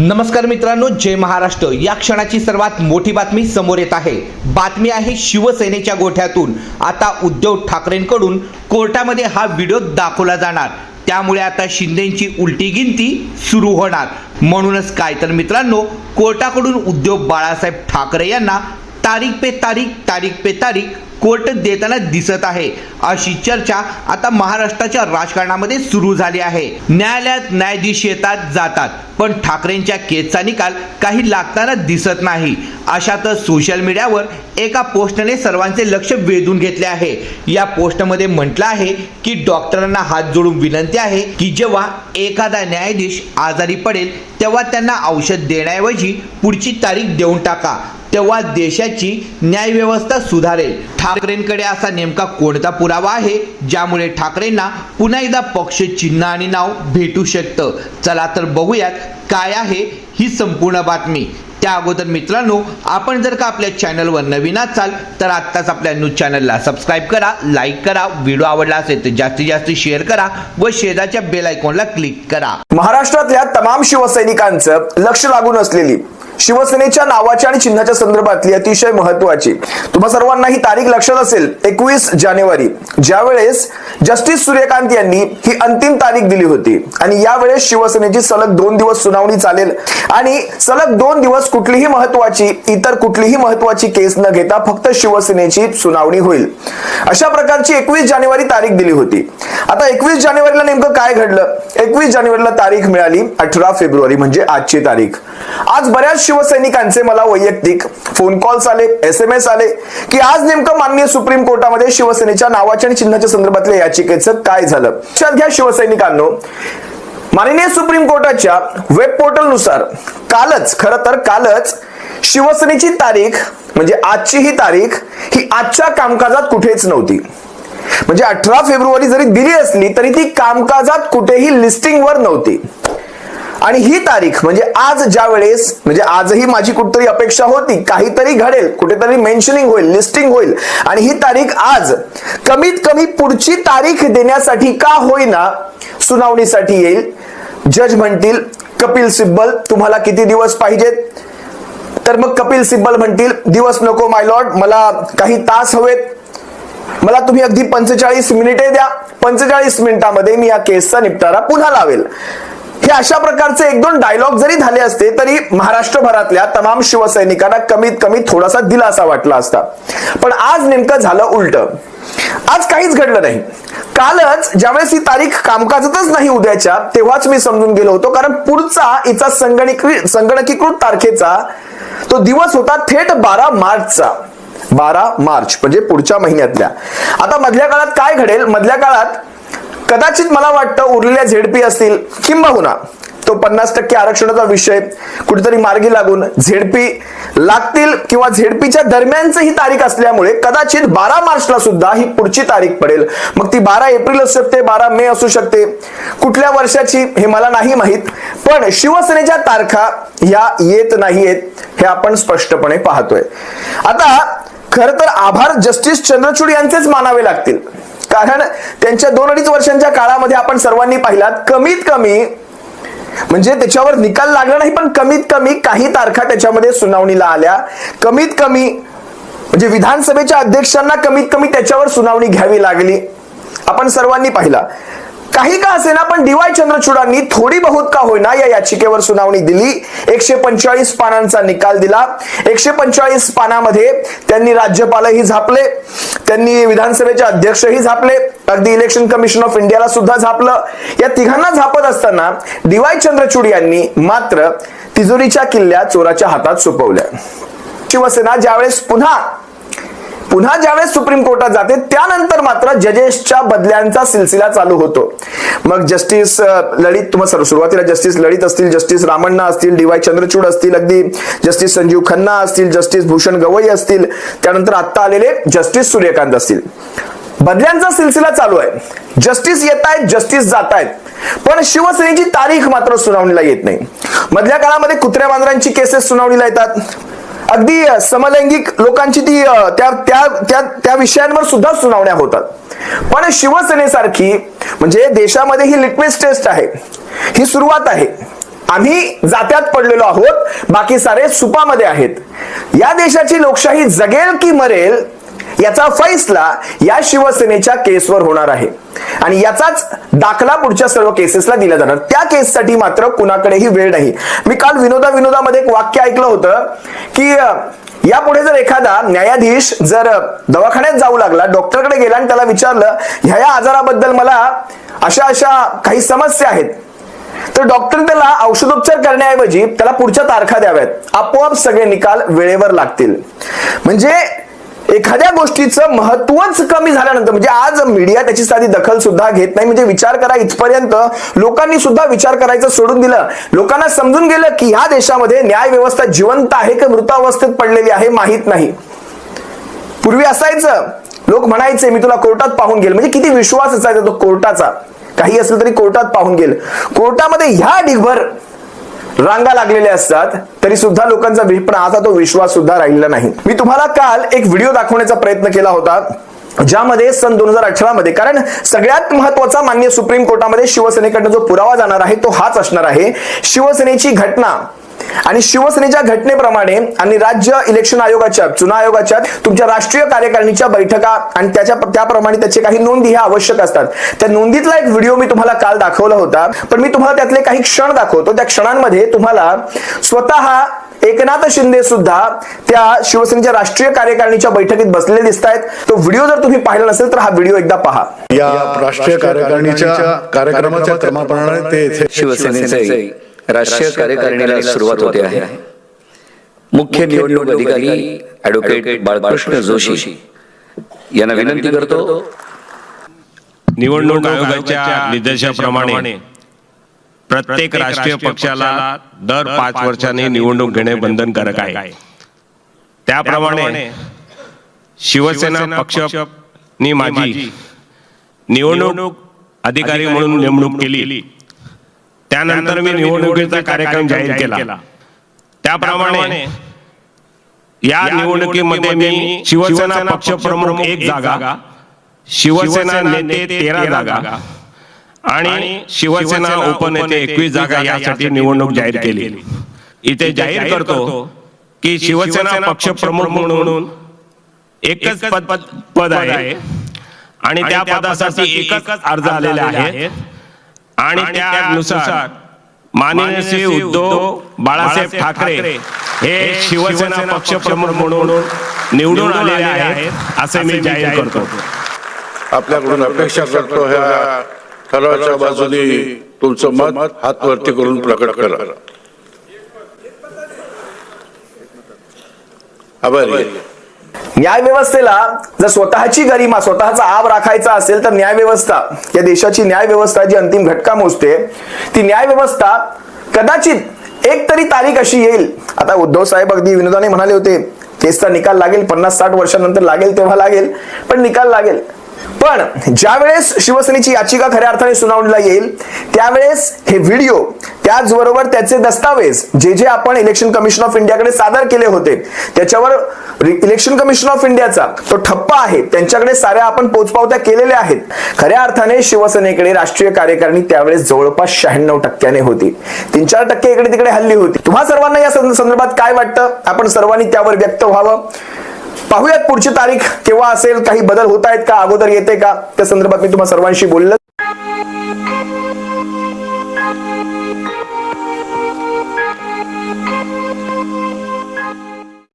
नमस्कार मित्रांनो, जय महाराष्ट्र। या क्षणाची सर्वात मोठी बातमी समोर येत आहे। बातमी आहे शिवसेनेच्या गोठ्यातून आता उद्धव ठाकरेंकडून कोर्टामध्ये हा व्हिडिओ दाखवला जाणार। त्यामुळे आता शिंदेची उलटी गिनती सुरू होणार। म्हणूनच काय तर मित्रांनो, कोर्टाकडून उद्धव बाळासाहेब ठाकरे यांना तारीख पे तारीख कोर्ट देताना दिसत आहे। अशी चर्चा आता महाराष्ट्राच्या राजकारणामध्ये सुरू झाली आहे। न्यायालयात न्यायाधीश येतात जातात, पण ठाकरेंच्या केसचा निकाल काही लागताना दिसत नाही। अशातच सोशल मीडियावर एका पोस्टने सर्वांचे लक्ष वेधून घेतले आहे। या पोस्टमध्ये म्हटलं आहे की डॉक्टरांना हात जोडून विनंती आहे की जेव्हा एखादा न्यायाधीश आजारी पडेल तेव्हा त्यांना औषध देण्याऐवजी पुढची तारीख देऊन टाका, तेव्हा देशाची न्यायव्यवस्था सुधारेल। ठाकरेंकडे असा नेमका कोणता पुरावा आहे ज्यामुळे ठाकरेंना पुन्हा एकदा पक्ष, चिन्ह आणि नाव भेटू शकतं? चला तर बघूयात काय आहे ही संपूर्ण बातमी। त्या अगोदर मित्रांनो, आपण जर का आपल्या चॅनलवर नवीन असाल तर आत्ताच आपल्या न्यूज चॅनलला सबस्क्राईब करा, लाईक करा, व्हिडिओ आवडला असेल तर जास्तीत जास्त शेअर करा व शेजारच्या बेल आयकॉनला क्लिक करा। महाराष्ट्रातल्या तमाम शिवसैनिकांचं लक्ष लागून असलेली शिवसेनेच्या नावाच्या आणि चिन्हाच्या संदर्भातली अतिशय महत्त्वाची, तुम्हा सर्वांना ही तारीख लक्षात असेल, 21 जानेवारी, ज्यावेळेस जस्टिस सूर्यकांत यांनी ही अंतिम तारीख दिली होती। आणि यावेळेस शिवसेनेची सलग 2 दिवस सुनावणी चालेल आणि सलग 2 दिवस इतर कुठलीही महत्त्वाची केस न घेता फक्त शिवसेनेची सुनावणी होईल, अशा प्रकारची 21 जानेवारी तारीख दिली होती। आता 21 जानेवारीला नेमकं काय घडलं? 21 जानेवारीला तारीख मिळाली 18 फेब्रुवारी, म्हणजे आजची तारीख। आज बऱ्याच शिवसैनिकांचे मला वैयक्तिक फोन कॉल्स आले, SMS आले की आज नेमकं माननीय सुप्रीम कोर्टामध्ये शिवसेनेच्या नावाच्या आणि चिन्हाच्या संदर्भातल्या याचिकेचं काय झालं? लक्षात घ्या शिवसैनिकांनो, माननीय सुप्रीम कोर्टाच्या वेब पोर्टल नुसार कालच शिवसेनेची तारीख म्हणजे आजची ही तारीख ही आजच्या कामकाजात कुठेच नव्हती। म्हणजे 18 फेब्रुवारी जरी दिली असली तरी ती कामकाजात कुठेही लिस्टिंग वर नव्हती। आणि ही तारीख म्हणजे आज, ज्या वेळेस म्हणजे आजही माझी कुठेतरी अपेक्षा होती काहीतरी घडेल, कुठेतरी मेन्शनिंग होईल, लिस्टिंग होईल, आणि ही तारीख आज कमीत कमी पुढची तारीख देण्यासाठी का होईना सुनावणीसाठी येईल। जज म्हणतील कपिल सिब्बल तुम्हाला किती दिवस पाहिजेत? तर मग कपिल सिब्बल म्हणतील दिवस नको माय लॉर्ड, मला काही तास हवेत, मला तुम्ही अगदी 45 मिनिटे द्या, 45 मिनिटांमध्ये मी या केसचा निपटारा पुन्हा लावेल। हे अशा प्रकारचे 1-2 डायलॉग जरी झाले असते तरी महाराष्ट्रभरातल्या तमाम शिवसैनिकांना कमीत कमी थोडासा दिलासा वाटला असता। पण आज नेमकं झालं उलट। आज काहीच घडलं नाही। कालच ज्यावेळेस ही तारीख कामकाजातच नाही उद्याच्या, तेव्हाच मी समजून गेलो होतो, कारण पुढचा हिचा संगणकीकृत तारखेचा तो दिवस होता थेट 12 मार्चचा। 12 मार्च म्हणजे पुढच्या महिन्यातल्या। आता मधल्या काळात काय घडेल? मधल्या काळात कदाचित मला वाटतं उरलेल्या झेडपी असतील, किंबहुना तो 50% आरक्षणाचा विषय कुठेतरी मार्गी लागून झेडपी लागतील किंवा झेडपीच्या दरम्यानची ही तारीख असल्यामुळे कदाचित 12 मार्चला सुद्धा ही पुढची तारीख पडेल। मग ती 12 एप्रिल असू शकते, 12 मे असू शकते, कुठल्या वर्षाची हे मला नाही माहित, पण शिवसेनेच्या तारखा या येत नाहीयेत हे आपण स्पष्टपणे पाहतोय। आता खरं तर आभार जस्टिस चंद्रचूड यांचेच मानावे लागतील, कारण त्यांच्या 2-2.5 वर्षांच्या काळामध्ये आपण सर्वांनी पाहिलात कमीत कमी म्हणजे त्याच्यावर निकाल लागला नाही, पण कमीत कमी काही तारखा त्याच्यामध्ये सुनावणीला आल्या। कमीत कमी म्हणजे विधानसभेच्या अध्यक्षांना कमीत कमी त्याच्यावर सुनावणी घ्यावी लागली, आपण सर्वांनी पाहिला। काही का असेना पण DY चंद्रचूडांनी थोडी बहुत का होईना या याचिकेवर सुनावणी दिली। 145 पानांचा निकाल दिला। 145 पानामध्ये त्यांनी राज्यपालही झापले, त्यांनी विधानसभेचे अध्यक्षही झापले, अगदी इलेक्शन कमिशन ऑफ इंडियाला सुद्धा झापलं। या तिघांना झापत असताना DY चंद्रचूड यांनी मात्र तिजोरीच्या किल्ल्या चोराच्या हातात सोपवल्या। शिवसेना ज्यावेळेस पुन्हा ज्यावेळेस सुप्रीम कोर्टात जाते त्यानंतर मात्र जजेसच्या बदल्यांचा सिलसिला चालू होतो। मग जस्टिस ललित, तुम्हाला सुरुवातीला जस्टिस ललित असतील, जस्टिस रामण्णा असतील, DY चंद्रचूड असतील, अगदी जस्टिस संजीव खन्ना असतील, जस्टिस भूषण गवई असतील, त्यानंतर आता आलेले जस्टिस सूर्यकांत असतील, बदल्यांचा सिलसिला चालू आहे। जस्टिस येत आहेत, जस्टिस जात आहेत, पण शिवसेनेची तारीख मात्र सुनावणीला येत नाही। मधल्या काळामध्ये कुत्र्या मांजरांची केसेस सुनावणीला येतात, अगदी समलैंगिक लोकांची ती त्या विषयांवर सुद्धा सुनावण्या होतात, पण शिवसेनेसारखी म्हणजे देशामध्ये ही लिटमस टेस्ट आहे, ही सुरुवात आहे। आम्ही जात्यात पडलेलो आहोत, बाकी सारे सुपामध्ये आहेत. या देशाची लोकशाही जगेल की मरेल याचा फैसला या शिवसेनेच्या केसवर होणार आहे आणि याचाच दाखला पुढच्या सर्व केसेसला दिला जाणार. त्या केससाठी मात्र कुणाकडेही वेळ नाही. मी काल विनोदामध्ये एक वाक्य ऐकलं होतं की यापुढे जर एखादा न्यायाधीश जर दवाखान्यात जाऊ लागला, डॉक्टरकडे गेला आणि त्याला विचारलं ह्या आजाराबद्दल मला अशा काही समस्या आहेत, तर डॉक्टर त्याला औषधोपचार करण्याऐवजी त्याला पुढच्या तारखा द्याव्यात. आपोआप सगळे निकाल वेळेवर लागतील. म्हणजे एखाद्या गोष्टीचं महत्वच कमी झाल्यानंतर, म्हणजे आज मीडिया त्याची साधी दखल सुद्धा घेत नाही. म्हणजे विचार करा, इथपर्यंत लोकांनी सुद्धा विचार करायचं सोडून दिलं. लोकांना समजून गेलं की ह्या देशामध्ये न्याय व्यवस्था जिवंत आहे की मृतावस्थेत पडलेली आहे माहित नाही. पूर्वी असायचं, लोक म्हणायचे मी तुला कोर्टात पाहून गेल, म्हणजे किती विश्वास असायचा तो कोर्टाचा. काही असेल तरी कोर्टात पाहून गेल. कोर्टामध्ये ह्या ढिगभर रांगा लागलेल्या असतात तरी सुद्धा लोकांचा पण आता तो विश्वास सुद्धा राहिलेला नाही. मी तुम्हाला काल एक व्हिडिओ दाखवण्याचा प्रयत्न केला होता ज्यामध्ये सन 2018 मध्ये, कारण सगळ्यात महत्वाचा माननीय सुप्रीम कोर्टामध्ये शिवसेनेकडनं जो पुरावा जाणार आहे तो हाच असणार आहे. शिवसेनेची घटना आणि शिवसेनेच्या घटनेप्रमाणे आणि राज्य इलेक्शन आयोगाच्या, चुनाव आयोगाच्या तुमच्या राष्ट्रीय कार्यकारिणीच्या बैठका आणि त्याप्रमाणे त्याचे काही नोंदी ह्या आवश्यक असतात. त्या नोंदीतला एक व्हिडिओ मी तुम्हाला काल दाखवला होता, पण मी तुम्हाला त्यातले काही क्षण दाखवतो. त्या क्षणांमध्ये तुम्हाला स्वतः एकनाथ शिंदे सुद्धा त्या शिवसेनेच्या राष्ट्रीय कार्यकारिणीच्या बैठकीत बसलेले दिसत आहेत. तो व्हिडिओ जर तुम्ही पाहिला नसेल तर हा व्हिडिओ एकदा पहा. या राष्ट्रीय कार्यकारिणीच्या कार्यक्रमाच्या क्रमाप्रमाणे ते शिवसेनेचे राष्ट्रीय कार्यकारिणीला सुरुवात होते आहे. मुख्य निवडणूक अधिकारी ॲडव्होकेट बाळकृष्ण जोशी यांना विनंती करतो. निवडणूक आयोगाच्या निर्देशाप्रमाणे प्रत्येक राष्ट्रीय पक्षाला दर 5 वर्षांनी निवडणूक घेणे बंधनकारक आहे. त्याप्रमाणे शिवसेना पक्षाने माझी निवडणूक अधिकारी म्हणून नेमणूक केली. त्यानंतर मी निवडणुकीचा कार्यक्रम जाहीर केला. त्याप्रमाणे या निवडणुकीमध्ये मी शिवसेना पक्ष प्रमुख 1 जागा, शिवसेना नेते 13 जागा आणि शिवसेना उपनेते 21 जागा यासाठी निवडणूक जाहीर केली. इथे जाहीर करतो की शिवसेना पक्ष प्रमुख म्हणून एकच पद आहे आणि त्या पदासाठी एकच अर्ज आलेला आहे आणि त्यानुसार माननीय श्री उद्धव बाळासाहेब ठाकरे हे शिवसेना पक्ष प्रमुख म्हणून निवडून आलेले आहेत असे मी जाहीर करतो. आपल्याकडून अपेक्षा करतो ह्या ठरावाच्या बाजूने तुमचं मत हात वरती करून प्रकट करा. आभारी. न्याय व्यवस्थेला जर स्वतःची गरिमा, स्वतःचा आब राखायचा असेल तर न्याय व्यवस्था, या देशाची न्याय व्यवस्था जी अंतिम घटका मोजते, ती न्याय व्यवस्था कदाचित एक तरी तारीख अशी येईल. आता उद्धव साहेब अगदी विनोदाने म्हणाले होते केसचा निकाल लागेल 50-60 वर्षांनंतर लागेल, तेव्हा लागेल, पण निकाल लागेल. पण ज्यावेळेस शिवसेनेची याचिका खऱ्या अर्थाने सुनावणीला येईल त्यावेळेस हे व्हिडिओ, त्याचबरोबर त्याचे दस्तावेज जे आपण इलेक्शन कमिशन ऑफ इंडियाकडे सादर केले होते, त्याच्यावर इलेक्शन कमिशन ऑफ इंडियाचा तो ठप्पा आहे, त्यांच्याकडे साऱ्या आपण पोचपावत्या केलेल्या आहेत. खऱ्या अर्थाने शिवसेनेकडे राष्ट्रीय कार्यकारिणी त्यावेळेस जवळपास 96% होती. 3-4% इकडे तिकडे हल्ली होती. तुम्हा सर्वांना या संदर्भात काय वाटतं? आपण सर्वांनी त्यावर व्यक्त व्हावं. पाहूयात पुढची तारीख केव्हा असेल, काही बदल होत आहेत का, अगोदर येते का, त्या संदर्भात मी तुम्हा सर्वांशी बोललो.